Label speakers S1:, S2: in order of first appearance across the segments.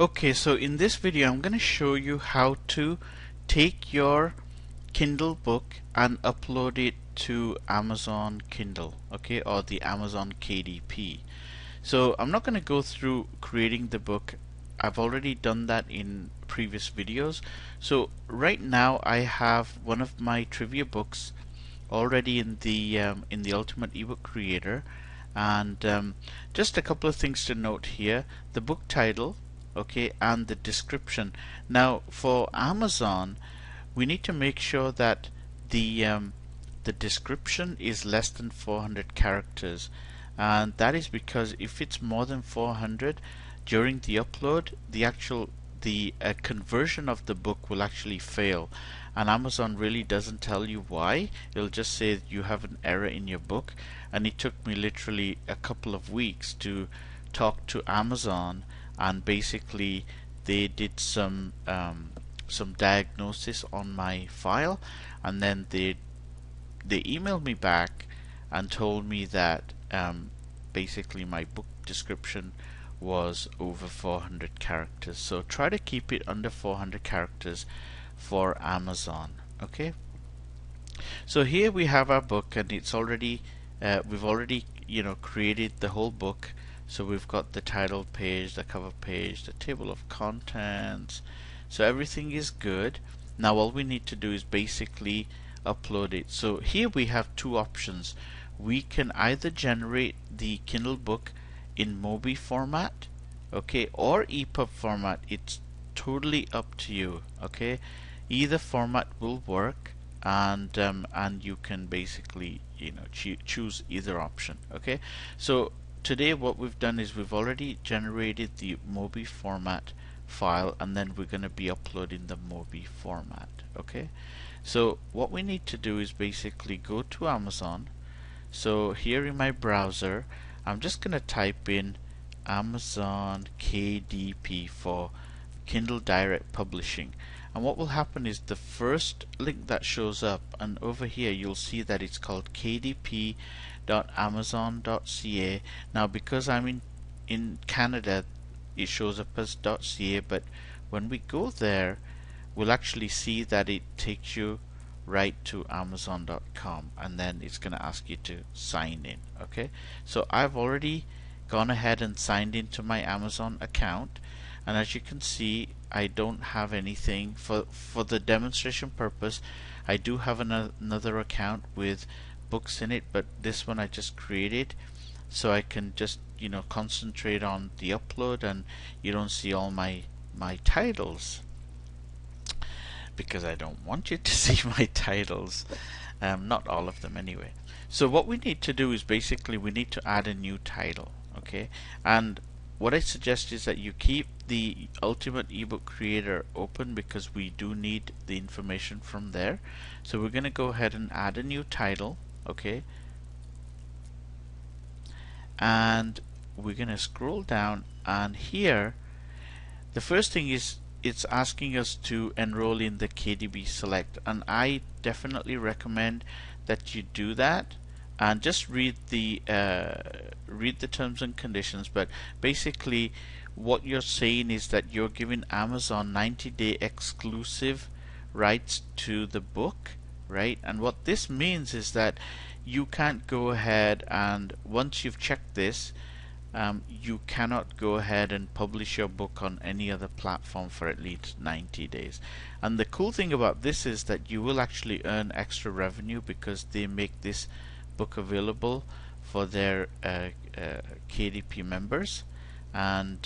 S1: Okay, so in this video I'm going to show you how to take your Kindle book and upload it to Amazon Kindle, okay, or the Amazon KDP. So I'm not going to go through creating the book. I've already done that in previous videos. So right now I have one of my trivia books already in the Ultimate eBook Creator, and just a couple of things to note here: the book title, okay, and the description. Now for Amazon, we need to make sure that the description is less than 400 characters, and that is because if it's more than 400 during the upload, the conversion of the book will actually fail, and Amazon really doesn't tell you why. It'll just say you have an error in your book, and it took me literally a couple of weeks to talk to Amazon, and basically they did some diagnosis on my file, and then they emailed me back and told me that basically my book description was over 400 characters. So try to keep it under 400 characters for Amazon. Okay, so here we have our book, and it's already we've already created the whole book. So we've got the title page, the cover page, the table of contents. So everything is good. Now all we need to do is basically upload it. So here we have two options. We can either generate the Kindle book in MOBI format, okay, or EPUB format. It's totally up to you, okay. Either format will work, and you can basically choose either option, okay. So today what we've done is we've already generated the MOBI format file, and then we're going to be uploading the MOBI format, okay. So what we need to do is basically go to Amazon. So here in my browser, I'm just going to type in Amazon KDP for Kindle Direct Publishing, and what will happen is the first link that shows up, and over here you'll see that it's called kdp.amazon.ca. Now because I'm in Canada, it shows up as .ca, but when we go there, we'll actually see that it takes you right to amazon.com, and then it's going to ask you to sign in, okay. So I've already gone ahead and signed into my Amazon account, and as you can see, I don't have anything for the demonstration purpose. I do have another account with books in it, but this one I just created so I can just concentrate on the upload, and you don't see all my titles, because I don't want you to see my titles, not all of them anyway. So what we need to do is basically we need to add a new title, okay. And what I suggest is that you keep the Ultimate eBook Creator open, because we do need the information from there. So we're going to go ahead and add a new title, okay, and we're going to scroll down, and here the first thing is it's asking us to enroll in the KDP Select, and I definitely recommend that you do that, and just read the terms and conditions. But basically what you're saying is that you're giving Amazon 90-day exclusive rights to the book, right? And what this means is that you can't go ahead, and once you've checked this, you cannot go ahead and publish your book on any other platform for at least 90 days. And the cool thing about this is that you will actually earn extra revenue, because they make this book available for their KDP members, and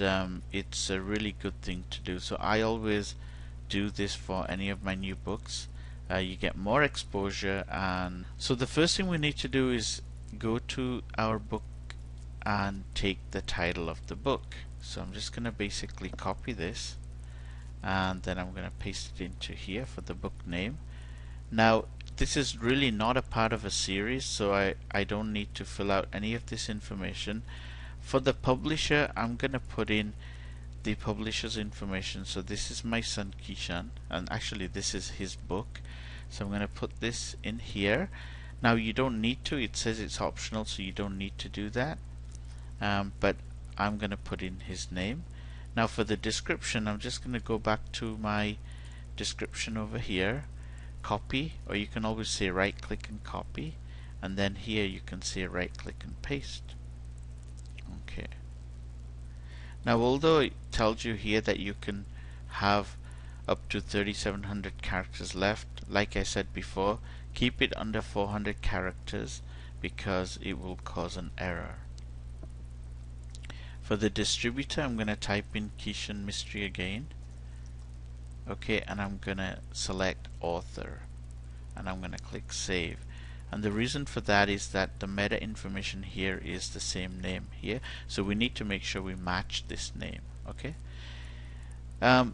S1: it's a really good thing to do. So I always do this for any of my new books. You get more exposure. And so the first thing we need to do is go to our book and take the title of the book. So I'm just going to basically copy this, and then I'm going to paste it into here for the book name. Now this is really not a part of a series, so I don't need to fill out any of this information. For the publisher, I'm going to put in the publisher's information. So this is my son Kishan, and actually this is his book, so I'm going to put this in here. Now you don't need to, it says it's optional, so you don't need to do that. But I'm going to put in his name. Now for the description, I'm just going to go back to my description over here, copy, or you can always say right click and copy, and then here you can say right click and paste. Okay. Now although it tells you here that you can have up to 3700 characters left, like I said before, keep it under 400 characters because it will cause an error. For the distributor, I'm going to type in Kishan Mystery again. Okay, and I'm going to select author, and I'm going to click save. And the reason for that is that the meta information here is the same name here, so we need to make sure we match this name. Okay.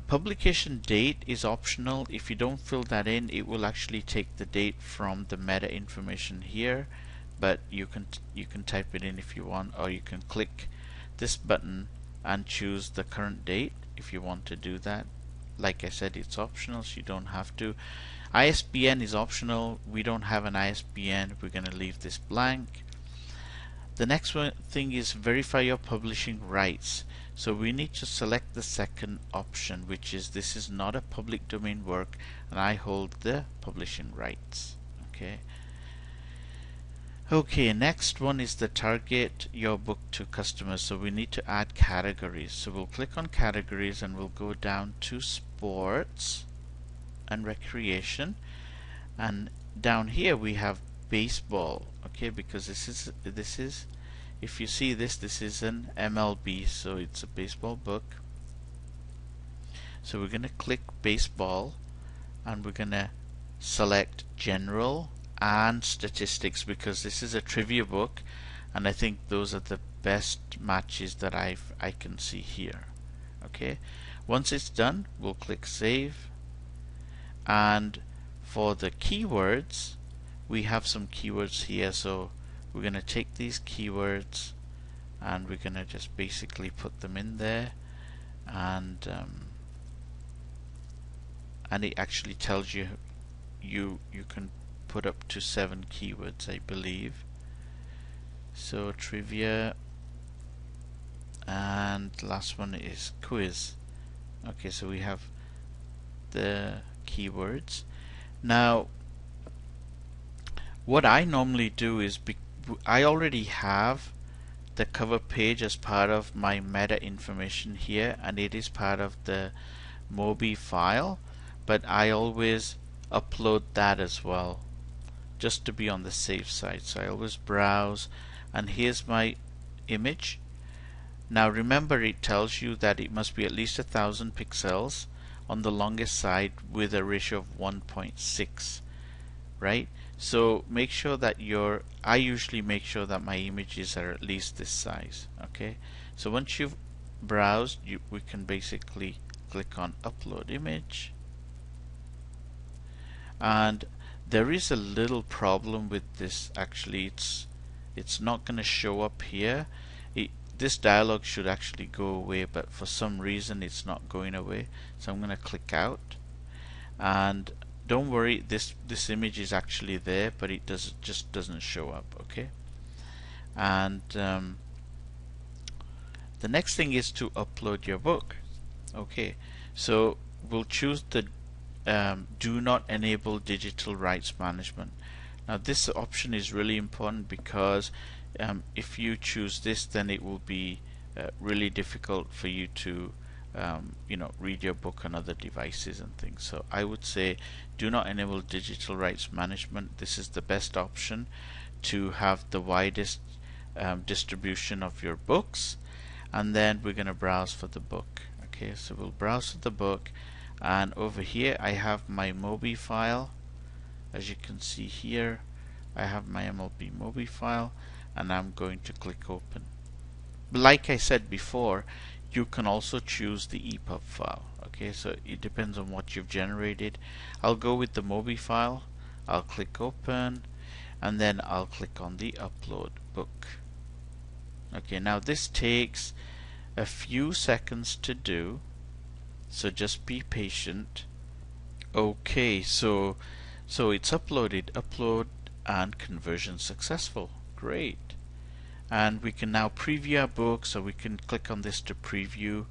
S1: Publication date is optional. If you don't fill that in, it will actually take the date from the meta information here, but you can type it in if you want, or you can click this button and choose the current date if you want to do that. Like I said, it's optional, so you don't have to. ISBN is optional. We don't have an ISBN. We're going to leave this blank. The next thing is verify your publishing rights. So we need to select the second option, which is this is not a public domain work and I hold the publishing rights. Okay, next one is the target your book to customers. So we need to add categories. So we'll click on categories and we'll go down to sports and recreation, and down here we have baseball. Okay, because this is if you see this is an MLB, so it's a baseball book. So we're going to click baseball and we're going to select general and statistics because this is a trivia book, and I think those are the best matches that I can see here. Okay, once it's done, we'll click save. And for the keywords, we have some keywords here, so we're going to take these keywords and we're going to just basically put them in there, and it actually tells you you can put up to 7 keywords, I believe. So trivia, and last one is quiz. Okay, so we have the keywords. Now what I normally do is I already have the cover page as part of my meta information here, and it is part of the Mobi file, but I always upload that as well just to be on the safe side. So I always browse, and here's my image. Now remember, it tells you that it must be at least 1000 pixels on the longest side with a ratio of 1.6, right? So make sure that I usually make sure that my images are at least this size. Okay, so once you've browsed, we can basically click on upload image, and there is a little problem with this. Actually, it's not going to show up here. This dialog should actually go away, but for some reason it's not going away. So I'm going to click out, and don't worry, this image is actually there, but it just doesn't show up. Okay, and the next thing is to upload your book. Okay, so we'll choose the do not enable digital rights management. Now this option is really important because if you choose this, then it will be really difficult for you to read your book on other devices and things. So I would say do not enable digital rights management. This is the best option to have the widest distribution of your books. And then we're going to browse for the book. Okay, so we'll browse for the book, and over here I have my Mobi file. As you can see here, I have my MLB Mobi file, and I'm going to click open. But like I said before, you can also choose the EPUB file. Okay, so it depends on what you've generated. I'll go with the Mobi file. I'll click open, and then I'll click on the upload book. Okay, now this takes a few seconds to do, so just be patient. Okay, so it's uploaded, upload and conversion successful. Great. And we can now preview our book, so we can click on this to preview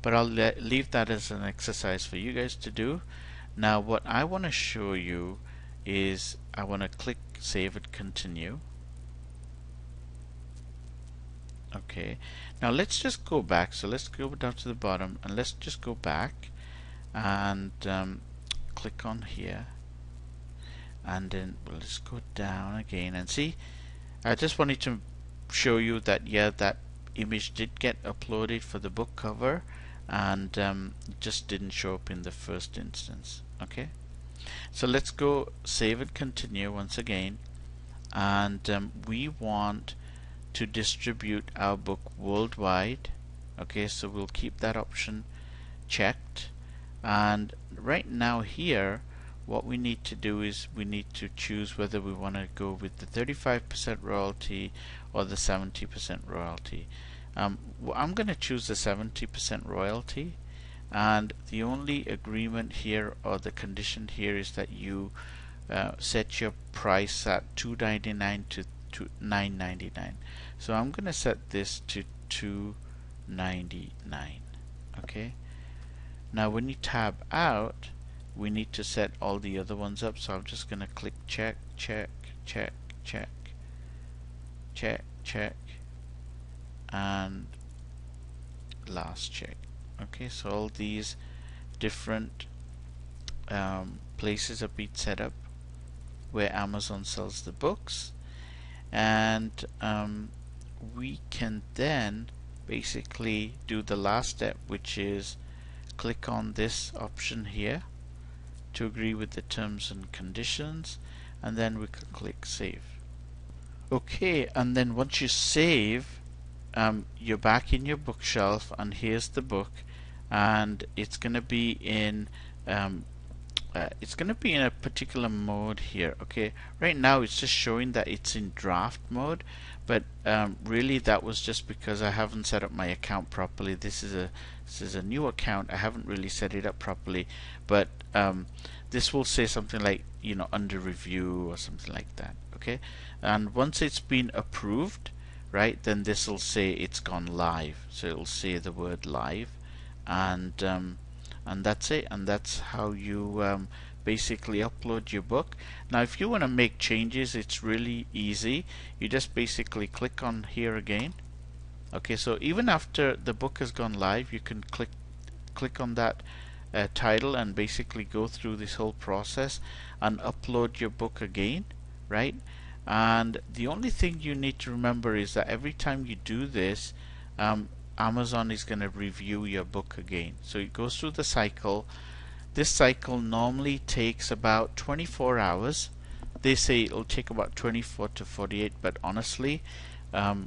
S1: but I'll leave that as an exercise for you guys to do. Now what I want to show you is I want to click save and continue. Okay, now let's just go back. So let's go down to the bottom and let's just go back and click on here, and then we'll just go down again and see. I just wanted to show you that that image did get uploaded for the book cover, and it just didn't show up in the first instance. Okay, so let's go save and continue once again, and we want to distribute our book worldwide. Okay, so we'll keep that option checked, and right now here what we need to do is we need to choose whether we want to go with the 35% royalty or the 70% royalty. I'm going to choose the 70% royalty, and the only agreement here or the condition here is that you set your price at $2.99 to $9.99. So I'm going to set this to $2.99. Okay, now when you tab out, we need to set all the other ones up, so I'm just going to click check, check, check, check, check, check, and last check. Okay, so all these different places have been set up where Amazon sells the books, and we can then basically do the last step, which is click on this option here to agree with the terms and conditions, and then we can click save. Okay, and then once you save, you're back in your bookshelf, and here's the book, and it's going to be in a particular mode here. Okay, right now it's just showing that it's in draft mode, but really that was just because I haven't set up my account properly. This is a new account. I haven't really set it up properly, but this will say something like, you know, under review or something like that. Okay, and once it's been approved, right, then this will say it's gone live. So it'll say the word live, and that's it, and that's how you basically upload your book. Now if you want to make changes, it's really easy. You just basically click on here again. Okay, so even after the book has gone live, you can click on that title and basically go through this whole process and upload your book again, right? And the only thing you need to remember is that every time you do this, Amazon is going to review your book again. So it goes through the cycle. This cycle normally takes about 24 hours. They say it'll take about 24 to 48, but honestly,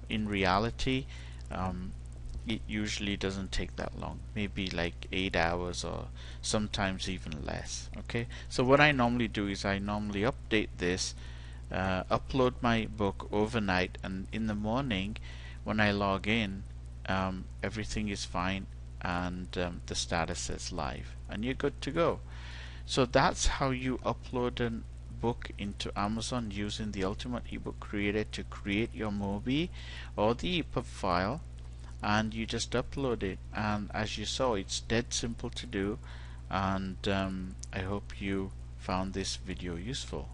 S1: in reality, it usually doesn't take that long. Maybe like 8 hours or sometimes even less. Okay, so what I normally do is I normally update this, upload my book overnight, and in the morning when I log in, everything is fine, and the status says live, and you're good to go. So that's how you upload a book into Amazon using the Ultimate eBook Creator to create your movie or the EPUB file, and you just upload it. And as you saw, it's dead simple to do, and I hope you found this video useful.